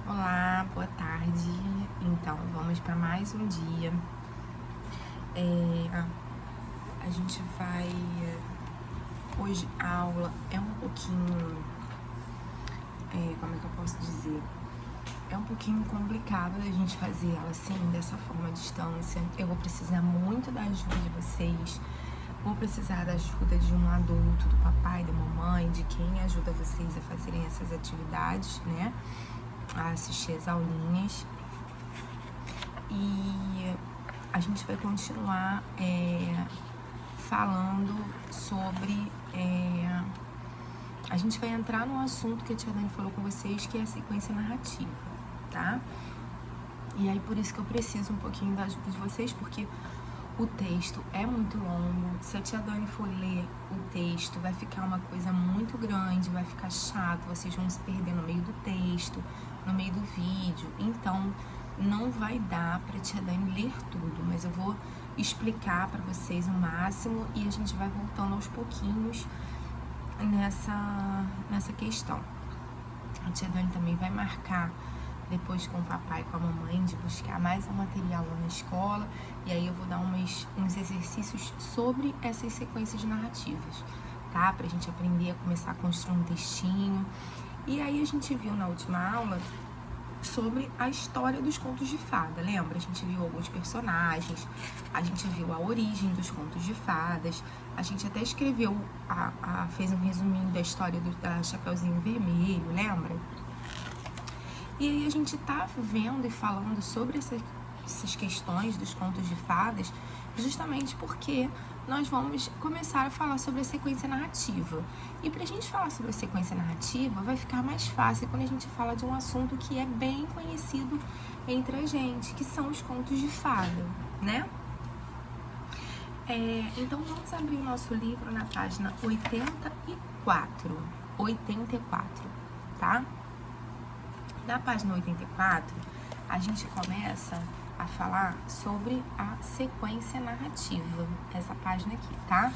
Olá, boa tarde. Então, vamos para mais um dia. A gente vai... Hoje a aula é um pouquinho... como é que eu posso dizer? É um pouquinho complicado a gente fazer ela assim, dessa forma à distância. Eu vou precisar muito da ajuda de vocês. Vou precisar da ajuda de um adulto, do papai, da mamãe, de quem ajuda vocês a fazerem essas atividades, né? A assistir as aulinhas. E a gente vai continuar falando sobre... a gente vai entrar no assunto que a tia Dani falou com vocês, que é a sequência narrativa, tá? E aí, por isso que eu preciso um pouquinho da ajuda de vocês, porque o texto é muito longo. Se a tia Dani for ler o texto, vai ficar uma coisa muito grande, vai ficar chato, vocês vão se perder no meio do texto, no meio do vídeo. Então, não vai dar pra tia Dani ler tudo, mas eu vou explicar pra vocês o máximo e a gente vai voltando aos pouquinhos nessa questão. A tia Dani também vai marcar depois com o papai e com a mamãe de buscar mais um material lá na escola, e aí eu vou dar uns exercícios sobre essas sequências narrativas, tá? Pra gente aprender a começar a construir um textinho. E aí a gente viu na última aula sobre a história dos contos de fada, lembra? A gente viu alguns personagens, a gente viu a origem dos contos de fadas, a gente até escreveu, fez um resuminho da história da Chapeuzinho Vermelho, lembra? E aí a gente tá vendo e falando sobre essas questões dos contos de fadas, justamente porque nós vamos começar a falar sobre a sequência narrativa. E pra gente falar sobre a sequência narrativa, vai ficar mais fácil quando a gente fala de um assunto que é bem conhecido entre a gente, que são os contos de fada, né? Então vamos abrir o nosso livro na página 84, tá? Na página 84, a gente começa a falar sobre a sequência narrativa, essa página aqui, tá?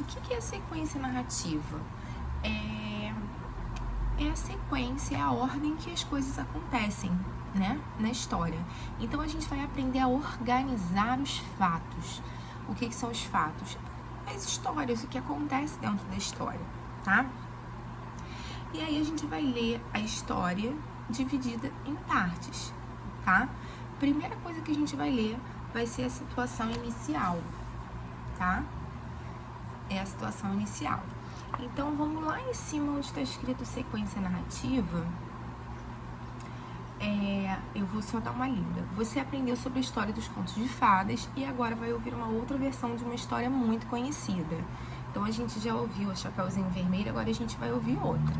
O que é a sequência narrativa? É a sequência, é a ordem que as coisas acontecem, né, na história. Então a gente vai aprender a organizar os fatos. O que são os fatos? As histórias, o que acontece dentro da história, tá? E aí a gente vai ler a história dividida em partes, tá? Primeira coisa que a gente vai ler vai ser a situação inicial, tá? É a situação inicial. Então vamos lá em cima onde está escrito sequência narrativa. Eu vou só dar uma lida. Você aprendeu sobre a história dos contos de fadas e agora vai ouvir uma outra versão de uma história muito conhecida. Então a gente já ouviu a Chapeuzinho Vermelho, agora a gente vai ouvir outra.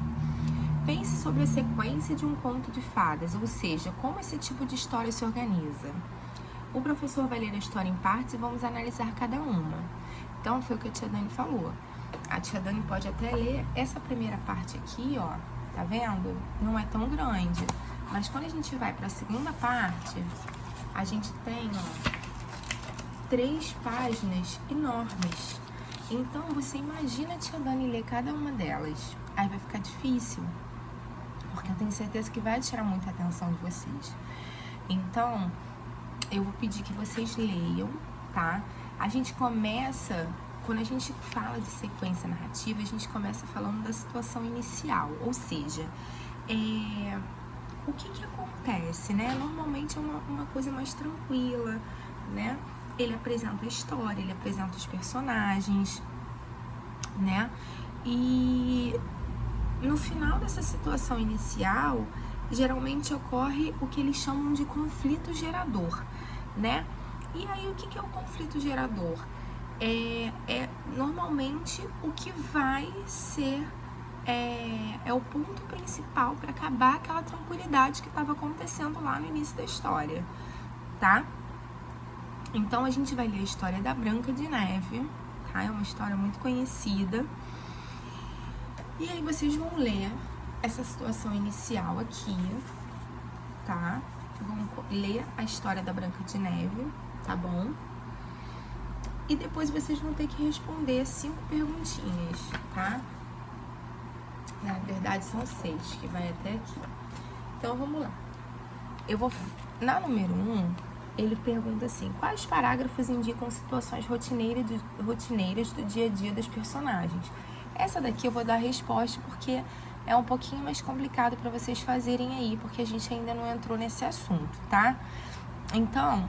Pense sobre a sequência de um conto de fadas, ou seja, como esse tipo de história se organiza. O professor vai ler a história em partes e vamos analisar cada uma. Então foi o que a tia Dani falou. A tia Dani pode até ler essa primeira parte aqui, ó, tá vendo? Não é tão grande. Mas quando a gente vai para a segunda parte, a gente tem, ó, 3 páginas enormes. Então, você imagina a tia Dani ler cada uma delas. Aí vai ficar difícil, porque eu tenho certeza que vai tirar muita atenção de vocês. Então, eu vou pedir que vocês leiam, tá? A gente começa, quando a gente fala de sequência narrativa, a gente começa falando da situação inicial, ou seja, o que acontece, né? Normalmente é uma coisa mais tranquila, né? Ele apresenta a história, ele apresenta os personagens, né? E no final dessa situação inicial, geralmente ocorre o que eles chamam de conflito gerador, né? E aí, o que é o conflito gerador? Normalmente o que vai ser o ponto principal para acabar aquela tranquilidade que estava acontecendo lá no início da história, tá? Então a gente vai ler a história da Branca de Neve, tá? É uma história muito conhecida. E aí vocês vão ler essa situação inicial aqui, tá? Vão ler a história da Branca de Neve, tá bom? e depois vocês vão ter que responder 5 perguntinhas, tá? Na verdade são 6, que vai até aqui. Então vamos lá. Na número 1, ele pergunta assim: quais parágrafos indicam situações rotineiras do dia a dia dos personagens? Essa daqui eu vou dar a resposta porque é um pouquinho mais complicado para vocês fazerem aí, porque a gente ainda não entrou nesse assunto, tá? Então,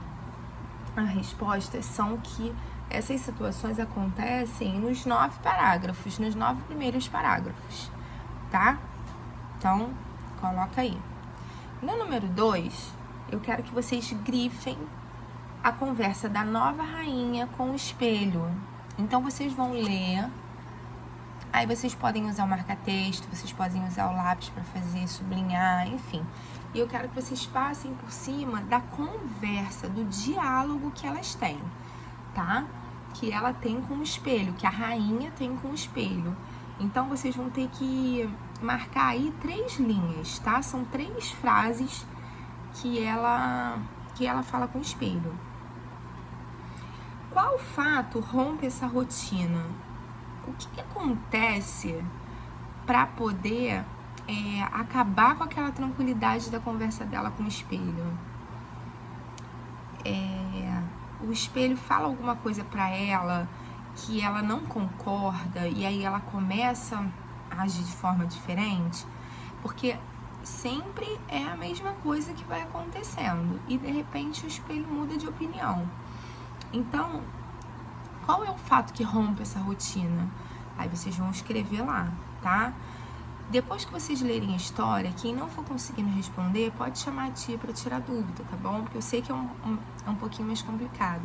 as respostas são que essas situações acontecem nos 9 parágrafos, nos 9 primeiros parágrafos, tá? Então, coloca aí. No número 2, eu quero que vocês grifem a conversa da nova rainha com o espelho. Então, vocês vão ler. Aí vocês podem usar o marca-texto, vocês podem usar o lápis para fazer, sublinhar, enfim. E eu quero que vocês passem por cima da conversa, do diálogo que elas têm, tá? Que ela tem com o espelho, que a rainha tem com o espelho. Então, vocês vão ter que marcar aí 3 linhas, tá? São 3 frases que ela fala com o espelho. Qual fato rompe essa rotina? O que acontece para poder acabar com aquela tranquilidade da conversa dela com o espelho? O espelho fala alguma coisa para ela que ela não concorda e aí ela começa a agir de forma diferente? Porque sempre é a mesma coisa que vai acontecendo e de repente o espelho muda de opinião. Então, qual é o fato que rompe essa rotina? Aí vocês vão escrever lá, tá? Depois que vocês lerem a história, quem não for conseguindo responder, pode chamar a tia para tirar dúvida, tá bom? Porque eu sei que é um pouquinho mais complicado.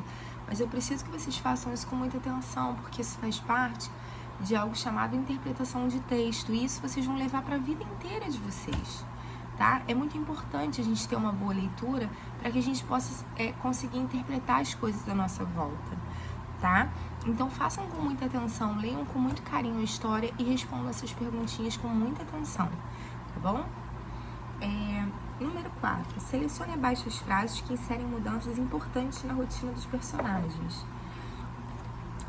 Mas eu preciso que vocês façam isso com muita atenção, porque isso faz parte de algo chamado interpretação de texto. E isso vocês vão levar para a vida inteira de vocês, tá? É muito importante a gente ter uma boa leitura para que a gente possa conseguir interpretar as coisas da nossa volta, tá? Então façam com muita atenção, leiam com muito carinho a história e respondam essas perguntinhas com muita atenção, tá bom? Número 4. Selecione abaixo as frases que inserem mudanças importantes na rotina dos personagens.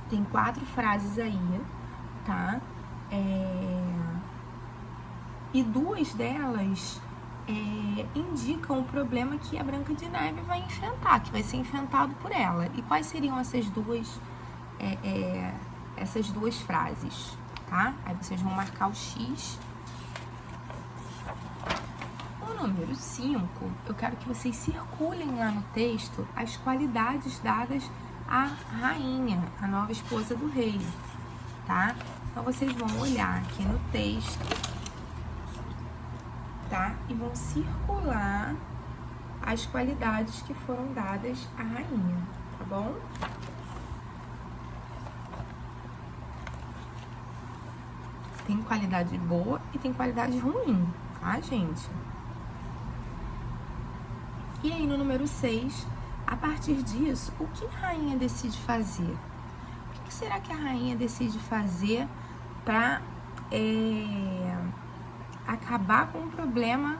Tem 4 frases aí, tá? E 2 delas indicam o problema que a Branca de Neve vai enfrentar, que vai ser enfrentado por ela. E quais seriam essas duas frases, tá? Aí vocês vão marcar o X. O número 5, eu quero que vocês circulem lá no texto as qualidades dadas à rainha, a nova esposa do rei, tá? Então vocês vão olhar aqui no texto, tá? E vão circular as qualidades que foram dadas à rainha, tá bom? Tem qualidade boa e tem qualidade ruim, tá, gente? E aí, no número 6, a partir disso, o que a rainha decide fazer? O que será que a rainha decide fazer para acabar com o problema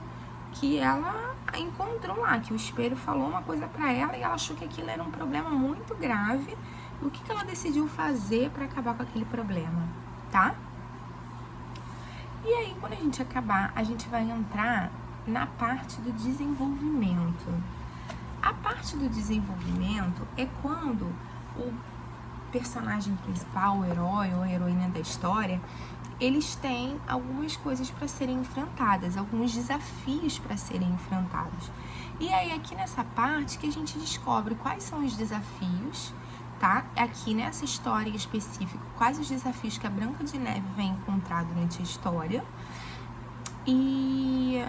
que ela encontrou lá? Que o espelho falou uma coisa para ela e ela achou que aquilo era um problema muito grave. O que ela decidiu fazer para acabar com aquele problema, tá? E aí, quando a gente acabar, a gente vai entrar na parte do desenvolvimento. A parte do desenvolvimento é quando o personagem principal, o herói ou a heroína da história, eles têm algumas coisas para serem enfrentadas, alguns desafios para serem enfrentados. E aí, aqui nessa parte que a gente descobre quais são os desafios, tá? Aqui nessa história específica, quais os desafios que a Branca de Neve vai encontrar durante a história. E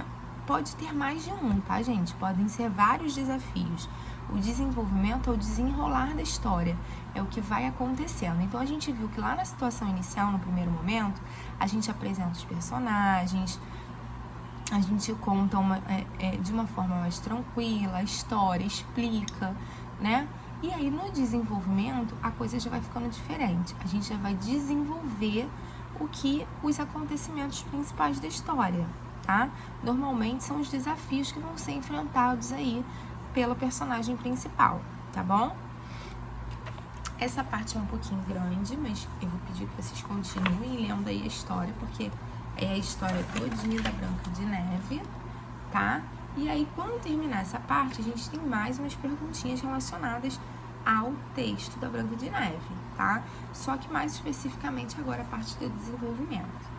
pode ter mais de um, tá, gente? Podem ser vários desafios. O desenvolvimento é o desenrolar da história, é o que vai acontecendo. Então, a gente viu que lá na situação inicial, no primeiro momento, a gente apresenta os personagens, a gente conta de uma forma mais tranquila, a história, explica, né? E aí, no desenvolvimento, a coisa já vai ficando diferente. A gente já vai desenvolver os acontecimentos principais da história, tá? Normalmente são os desafios que vão ser enfrentados aí pelo personagem principal, tá bom? Essa parte é um pouquinho grande, mas eu vou pedir que vocês continuem lendo aí a história, porque é a história todinha da Branca de Neve, tá? E aí, quando terminar essa parte, a gente tem mais umas perguntinhas relacionadas ao texto da Branca de Neve, tá? Só que mais especificamente agora a parte do desenvolvimento.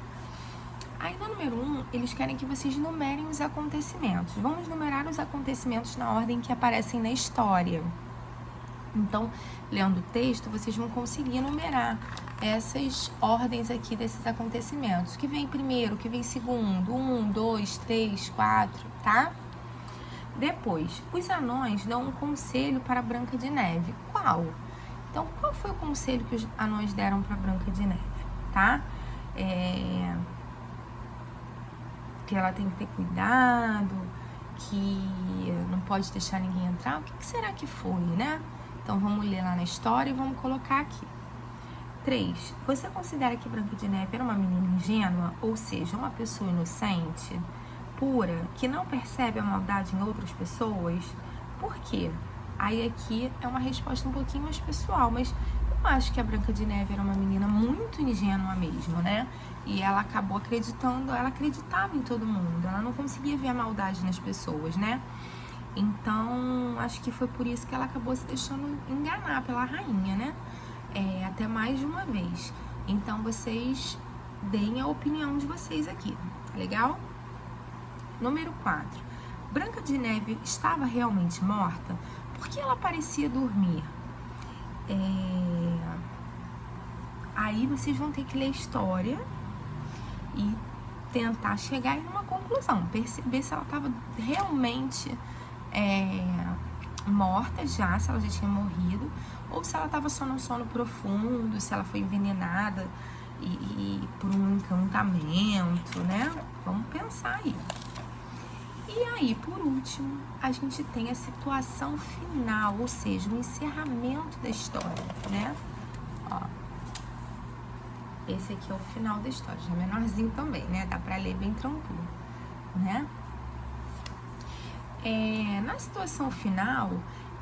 Aí no número 1, eles querem que vocês numerem os acontecimentos. Vamos numerar os acontecimentos na ordem que aparecem na história. Então, lendo o texto, vocês vão conseguir numerar essas ordens aqui desses acontecimentos. O que vem primeiro, o que vem segundo, 1, 2, 3, 4, tá? Depois, os anões dão um conselho para a Branca de Neve. Qual? Então, qual foi o conselho que os anões deram para a Branca de Neve, tá? Que ela tem que ter cuidado, que não pode deixar ninguém entrar. O que será que foi, né? Então, vamos ler lá na história e vamos colocar aqui. 3. Você considera que Branca de Neve era uma menina ingênua, ou seja, uma pessoa inocente, pura, que não percebe a maldade em outras pessoas? Por quê? Aí aqui é uma resposta um pouquinho mais pessoal, mas eu acho que a Branca de Neve era uma menina muito ingênua mesmo, né? E ela acabou acreditando, ela acreditava em todo mundo, ela não conseguia ver a maldade nas pessoas, né? Então, acho que foi por isso que ela acabou se deixando enganar pela rainha, né? Até mais de uma vez. Então, vocês deem a opinião de vocês aqui, tá legal? Número 4. Branca de Neve estava realmente morta? Por que ela parecia dormir? Aí vocês vão ter que ler a história e tentar chegar em uma conclusão, perceber se ela estava realmente morta já, se ela já tinha morrido, ou se ela estava só num sono profundo, se ela foi envenenada e por um encantamento, né? Vamos pensar aí. E aí, por último, a gente tem a situação final, ou seja, o encerramento da história, né? Ó, esse aqui é o final da história, já é menorzinho também, né? Dá pra ler bem tranquilo, né? Na situação final,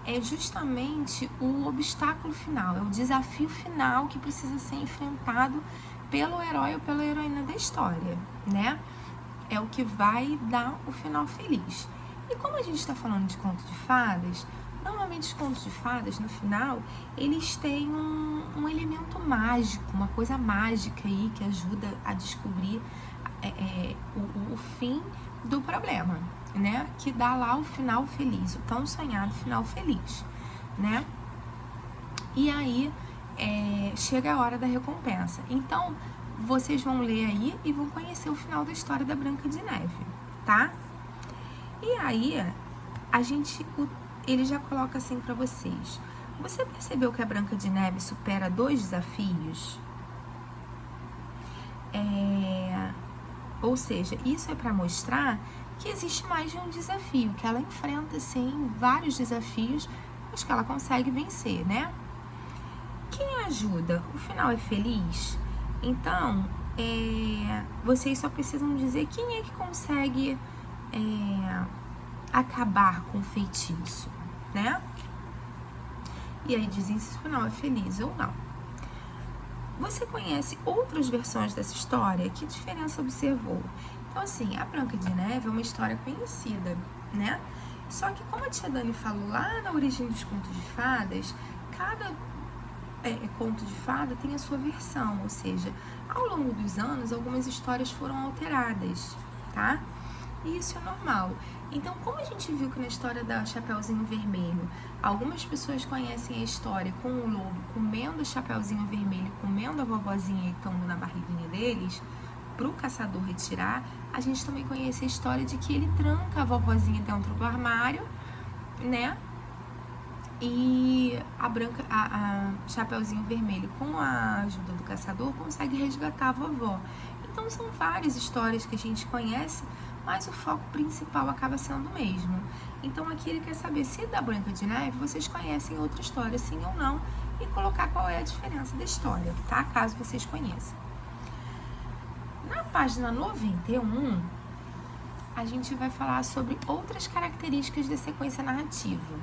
é justamente o obstáculo final, é o desafio final que precisa ser enfrentado pelo herói ou pela heroína da história, né? É o que vai dar o final feliz. E como a gente está falando de conto de fadas, normalmente os contos de fadas, no final, eles têm um elemento mágico, uma coisa mágica aí que ajuda a descobrir o fim do problema, né? Que dá lá o final feliz, o tão sonhado final feliz, né? E aí chega a hora da recompensa. Então, vocês vão ler aí e vão conhecer o final da história da Branca de Neve, tá? E aí, ele já coloca assim pra vocês. Você percebeu que a Branca de Neve supera 2 desafios? Ou seja, isso é para mostrar que existe mais de um desafio, que ela enfrenta, sim, vários desafios, mas que ela consegue vencer, né? Quem ajuda? O final é feliz? Então, vocês só precisam dizer quem é que consegue acabar com o feitiço, né? E aí dizem se o final é feliz ou não. Você conhece outras versões dessa história? Que diferença observou? Então, assim, a Branca de Neve é uma história conhecida, né? Só que, como a tia Dani falou lá na origem dos contos de fadas, cada conto de fada tem a sua versão, ou seja, ao longo dos anos, algumas histórias foram alteradas, tá? E isso é normal. Então, como a gente viu que na história da Chapeuzinho Vermelho, algumas pessoas conhecem a história com o lobo comendo o Chapeuzinho Vermelho, comendo a vovozinha e estando na barriguinha deles, pro caçador retirar, a gente também conhece a história de que ele tranca a vovozinha dentro do armário, né? E a Chapeuzinho Vermelho, com a ajuda do caçador, consegue resgatar a vovó. Então, são várias histórias que a gente conhece, mas o foco principal acaba sendo o mesmo. Então, aqui ele quer saber se da Branca de Neve vocês conhecem outra história, sim ou não, e colocar qual é a diferença da história, tá? Caso vocês conheçam. Na página 91, a gente vai falar sobre outras características da sequência narrativa.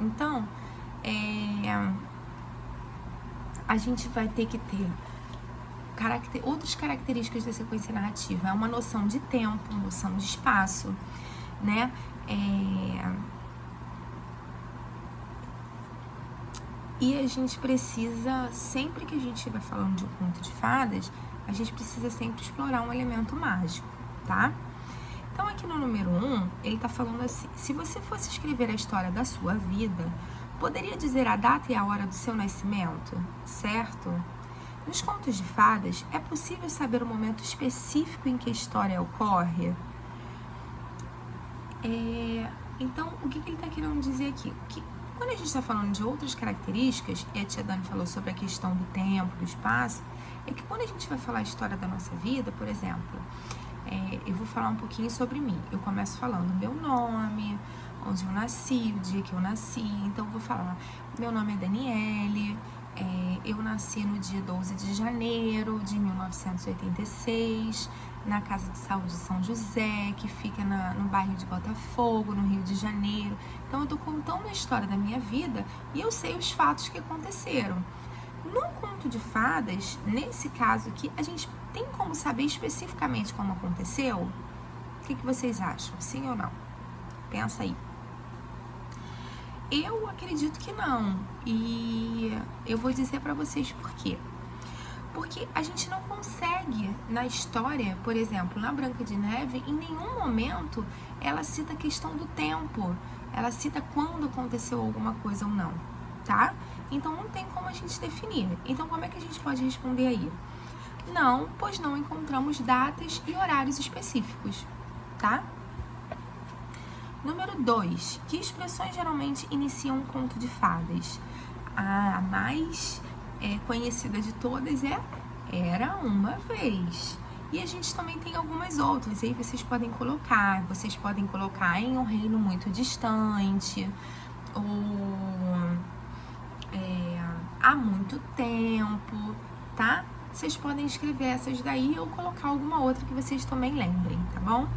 Então, a gente vai ter que ter outras características da sequência narrativa. É uma noção de tempo, noção de espaço, né? E a gente precisa, sempre que a gente estiver falando de um conto de fadas, a gente precisa sempre explorar um elemento mágico, tá? Então, aqui no número 1, ele tá falando assim: se você fosse escrever a história da sua vida, poderia dizer a data e a hora do seu nascimento, certo? Nos contos de fadas, é possível saber o momento específico em que a história ocorre? Então, o que ele está querendo dizer aqui? Que quando a gente está falando de outras características, e a tia Dani falou sobre a questão do tempo, do espaço, é que quando a gente vai falar a história da nossa vida, por exemplo, eu vou falar um pouquinho sobre mim. Eu começo falando meu nome, onde eu nasci, o dia que eu nasci. Então, eu vou falar, meu nome é Daniele, eu nasci no dia 12 de janeiro de 1986, na Casa de Saúde de São José, que fica no bairro de Botafogo, no Rio de Janeiro. Então, eu tô contando a história da minha vida e eu sei os fatos que aconteceram. Num conto de fadas, nesse caso aqui, a gente tem como saber especificamente como aconteceu? O que vocês acham? Sim ou não? Pensa aí. Eu acredito que não. E eu vou dizer pra vocês por quê. Porque a gente não consegue, na história, por exemplo, na Branca de Neve, em nenhum momento ela cita a questão do tempo. Ela cita quando aconteceu alguma coisa ou não, tá? Então, não tem como a gente definir. Então, como é que a gente pode responder aí? Não, pois não encontramos datas e horários específicos, tá? Número 2. Que expressões geralmente iniciam um conto de fadas? A mais conhecida de todas é Era uma vez. E a gente também tem algumas outras. Aí vocês podem colocar em um reino muito distante, ou há muito tempo, tá? Vocês podem escrever essas daí ou colocar alguma outra que vocês também lembrem, tá bom?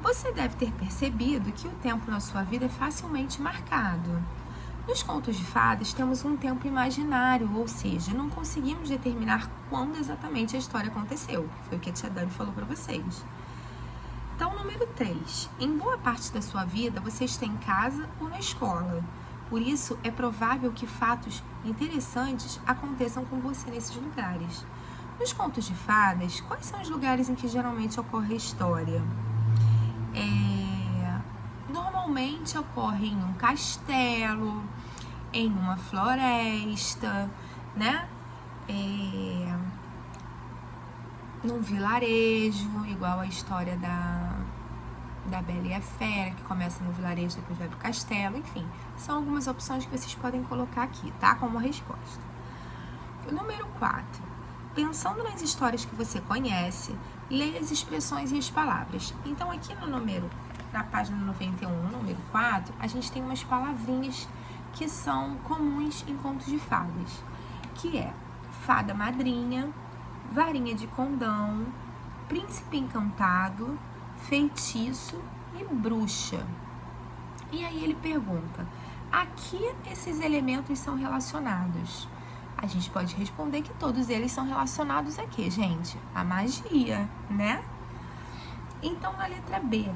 Você deve ter percebido que o tempo na sua vida é facilmente marcado. Nos contos de fadas, temos um tempo imaginário, ou seja, não conseguimos determinar quando exatamente a história aconteceu. Foi o que a tia Dani falou para vocês. Então, número 3. Em boa parte da sua vida, você está em casa ou na escola. Por isso, é provável que fatos interessantes aconteçam com você nesses lugares. Nos contos de fadas, quais são os lugares em que geralmente ocorre a história? Normalmente ocorre em um castelo, em uma floresta, né? Num vilarejo, igual a história da Bela e a Fera, que começa no vilarejo, depois vai pro castelo, enfim. São algumas opções que vocês podem colocar aqui, tá? Como resposta. O número 4. Pensando nas histórias que você conhece, leia as expressões e as palavras. Então, aqui na página 91, número 4, a gente tem umas palavrinhas que são comuns em contos de fadas, que é fada madrinha, varinha de condão, príncipe encantado, feitiço e bruxa. E aí ele pergunta, a que esses elementos são relacionados? A gente pode responder que todos eles são relacionados a quê, gente? A magia, né? Então, na letra B,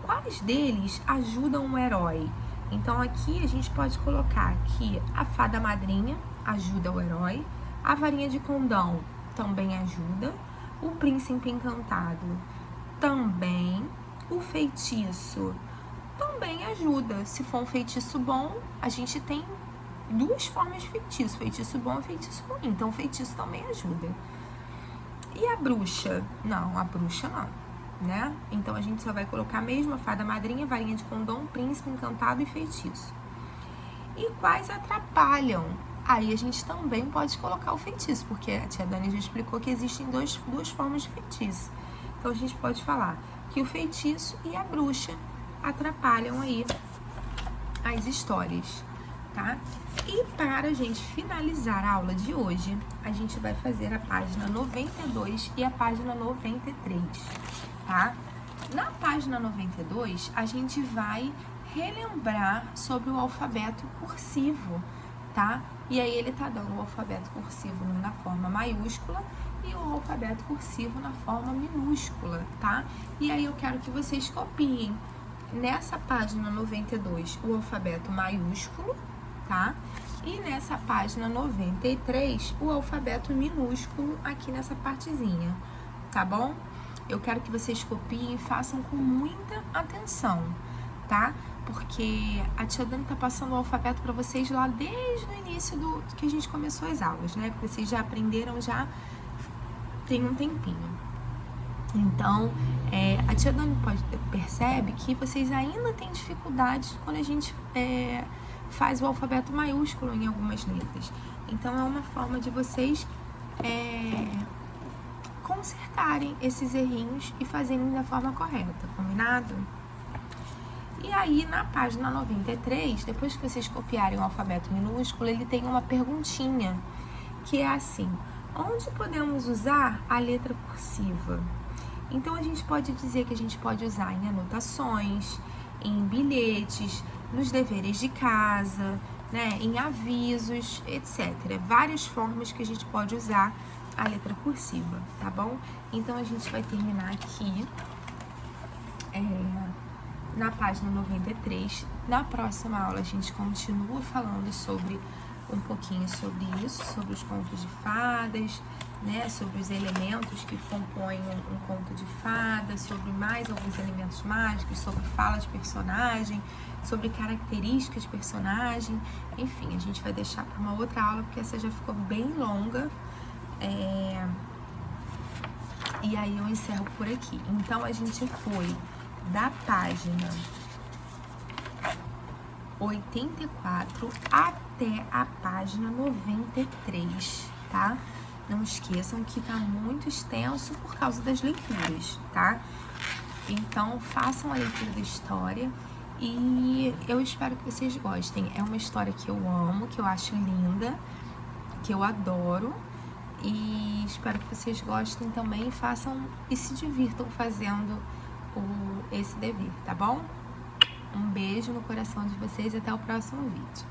quais deles ajudam o herói? Então, aqui a gente pode colocar que a fada madrinha ajuda o herói, a varinha de condão também ajuda, o príncipe encantado também, o feitiço também ajuda. Se for um feitiço bom, a gente tem duas formas de feitiço, feitiço bom e feitiço ruim, então o feitiço também ajuda. E a bruxa? Não, a bruxa não, né? Então a gente só vai colocar mesmo a fada madrinha, varinha de condão, príncipe encantado e feitiço. E quais atrapalham? Aí a gente também pode colocar o feitiço, porque a tia Dani já explicou que existem duas formas de feitiço. Então a gente pode falar que o feitiço e a bruxa atrapalham aí as histórias, tá? E para a gente finalizar a aula de hoje, a gente vai fazer a página 92 e a página 93, tá? Na página 92, a gente vai relembrar sobre o alfabeto cursivo, tá? E aí ele tá dando o alfabeto cursivo na forma maiúscula e o alfabeto cursivo na forma minúscula, tá? E aí eu quero que vocês copiem nessa página 92 o alfabeto maiúsculo, tá? E nessa página 93 o alfabeto minúsculo aqui nessa partezinha, tá bom? Eu quero que vocês copiem e façam com muita atenção, tá? Porque a tia Dani tá passando o alfabeto para vocês lá desde o início do que a gente começou as aulas, né? Porque vocês já aprenderam já tem um tempinho. Então, a tia Dani percebe que vocês ainda têm dificuldade quando a gente faz o alfabeto maiúsculo em algumas letras. Então, é uma forma de vocês consertarem esses errinhos e fazerem da forma correta, combinado? E aí, na página 93, depois que vocês copiarem o alfabeto minúsculo, ele tem uma perguntinha, que é assim: onde podemos usar a letra cursiva? Então, a gente pode dizer que a gente pode usar em anotações, em bilhetes, nos deveres de casa, né, em avisos, etc. Várias formas que a gente pode usar a letra cursiva, tá bom? Então, a gente vai terminar aqui na página 93. Na próxima aula, a gente continua falando sobre um pouquinho sobre isso, sobre os contos de fadas, né, sobre os elementos que compõem um conto de fadas, sobre mais alguns elementos mágicos, sobre fala de personagem, sobre características de personagem. Enfim, a gente vai deixar para uma outra aula, porque essa já ficou bem longa. E aí eu encerro por aqui. Então, a gente foi da página 84 até a página 93, tá? Não esqueçam que tá muito extenso por causa das leituras, tá? Então, façam a leitura da história e eu espero que vocês gostem. É uma história que eu amo, que eu acho linda, que eu adoro, e espero que vocês gostem também, façam e se divirtam fazendo esse dever, tá bom? Um beijo no coração de vocês e até o próximo vídeo.